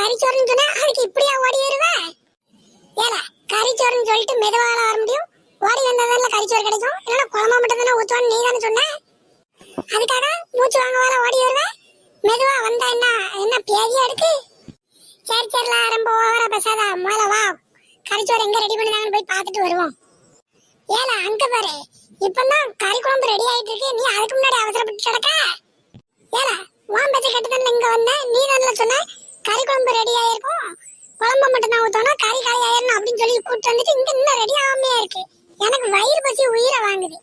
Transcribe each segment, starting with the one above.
கறிச்சோறுன்னு சொன்னா அதுக்கு இப்படியா ஓடி வருவேன்? ஏல கறிச்சோறுன்னு சொல்லிட்டு மெதுவாக வர முடியும். ஓடி வந்ததால கறிச்சோறு கிடைக்கும். இல்லைன்னா குழம்பு மட்டும் தானே ஊற்றுவான்னு நீ தானே சொன்ன. அதுக்காக மூச்சு வாங்க வர ஓடி வருவேன். மெதுவா வந்தா என்ன என்ன பேதியா இருக்கு? சரி சரில ரொம்ப ஓவரா பேசாதா. முதல்ல வா, கறிச்சோறு எங்க ரெடி பண்ணுறாங்கன்னு போய் பார்த்துட்டு வருவோம். ஏல அங்க பாரு, இப்பதான் கறி குழம்பு ரெடி ஆயிட்டு இருக்கு. நீ அதுக்கு முன்னாடி அவசரப்பட்டு கிடக்க. ஏல உன் பேச்ச கேட்டுதான் இங்க வந்த. நீ தானே சொன்ன கறி குழம்பு ரெடி ஆயிருக்கும், குழம்பு மட்டும் தான் ஊத்தணும், கறி காய் ஆயிரணும் அப்படின்னு சொல்லி கூப்பிட்டு வந்துட்டு இங்க இன்னும் ரெடி ஆகாமையா இருக்கு. எனக்கு வயிறு பசி உயிரை வாங்குது.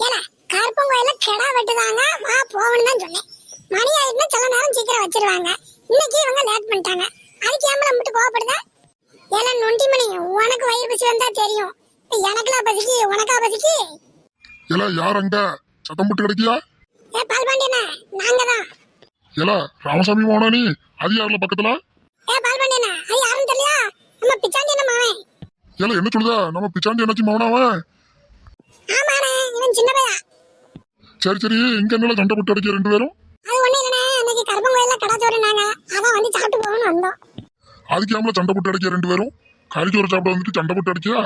ஏல கருப்பங்கோயில கெடா வெட்டுதாங்க, வா போகணும்னு தான் சொன்னேன். மணி ஆயிட்டுனா சில நேரம் சீக்கிரம் வச்சிருவாங்க. இன்னைக்கு இவங்க லேட் பண்ணிட்டாங்க. அதுக்கு ஏம்பல மட்டும் கோவப்படுதா? ஏல நொண்டி மணி, உனக்கு வயிறு பசி வந்தா தெரியும். எனக்குலாம் பசிக்கு உனக்கா பசிக்கு? ஏல யார் அங்க சத்தம் போட்டு கிடைக்கியா? ஏ பால்பாண்டியனா, நாங்க தான். ஏல ராமசாமி மோனா நீ? அது யாருல பக்கத்துல? ஏ பால்பாண்டியனா, அது யாருன்னு தெரியலையா? நம்ம பிச்சாண்டியன மாவன். ஏல என்ன சொல்லுதா? நம்ம பிச்சாண்டி என்னாச்சு மௌனாவன்? ஆமாண்ணே, இவன் சின்ன பையா. சரி சரி, இங்க என்ன சண்டை போட்டு அடிக்க ரெண்டு பேரும்? அது ஒண்ணு இல்லண்ணே, இன்னைக்கு கருப்பங்கோயில கடை சோறுனாங்க, அதான் வந்து சாப்பிட்டு போகணும்னு வந்தோம். அதுக்கு ஏம்பல சண்டை போட்டு அடிக்க ரெண்டு பேரும்? கறிச்சோறு சாப்பிட வந்துட்டு சண்டை போட்டு அடிக்கியா?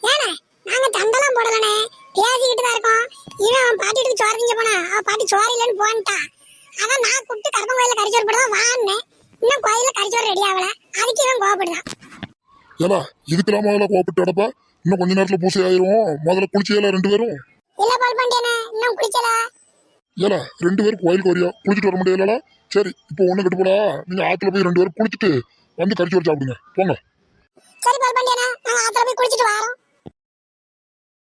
ஏண்ணே நாங்க சண்டைலாம் போடலண்ணே, பேசிக்கிட்டு தான் இருக்கோம். இவன் பாட்டிட்டு சோறு திங்க போனா, அவ பாட்டி சோறு இல்லைன்னு போன்ட்டா. அதான் நான் கூப்பிட்டு கருப்பங்கோயில கறிச்சோறு போடுறதா வான்னேன். இன்னும் கோயில கறிச்சோறு ரெடி ஆகல. அதுக்கு இவன் கோவப்படுதான். ஏலா இதுக்கெல்லாம் முதல்ல கோப்பிட்டு அடப்பா. இன்னும் கொஞ்ச நேரத்துல பூசை ஆயிரும். முதல்ல குளிச்சியல ரெண்டு பேரும்? இல்ல பால்பாண்டியனே, இன்னும் குளிக்கல. ஏலா ரெண்டு பேரும் கோயிலுக்கு வரியா? குளிச்சுட்டு வர முடியலா? சரி இப்போ ஒண்ணு கட்டு போடா, நீங்க ஆத்துல போய் ரெண்டு பேரும் குளிச்சுட்டு வந்து கறிச்சோறு சாப்பிடுங்க போங்க. சரி பால்பாண்டியனே, நாங்க ஆத்துல போய் குளிச்சுட்டு வரோம்.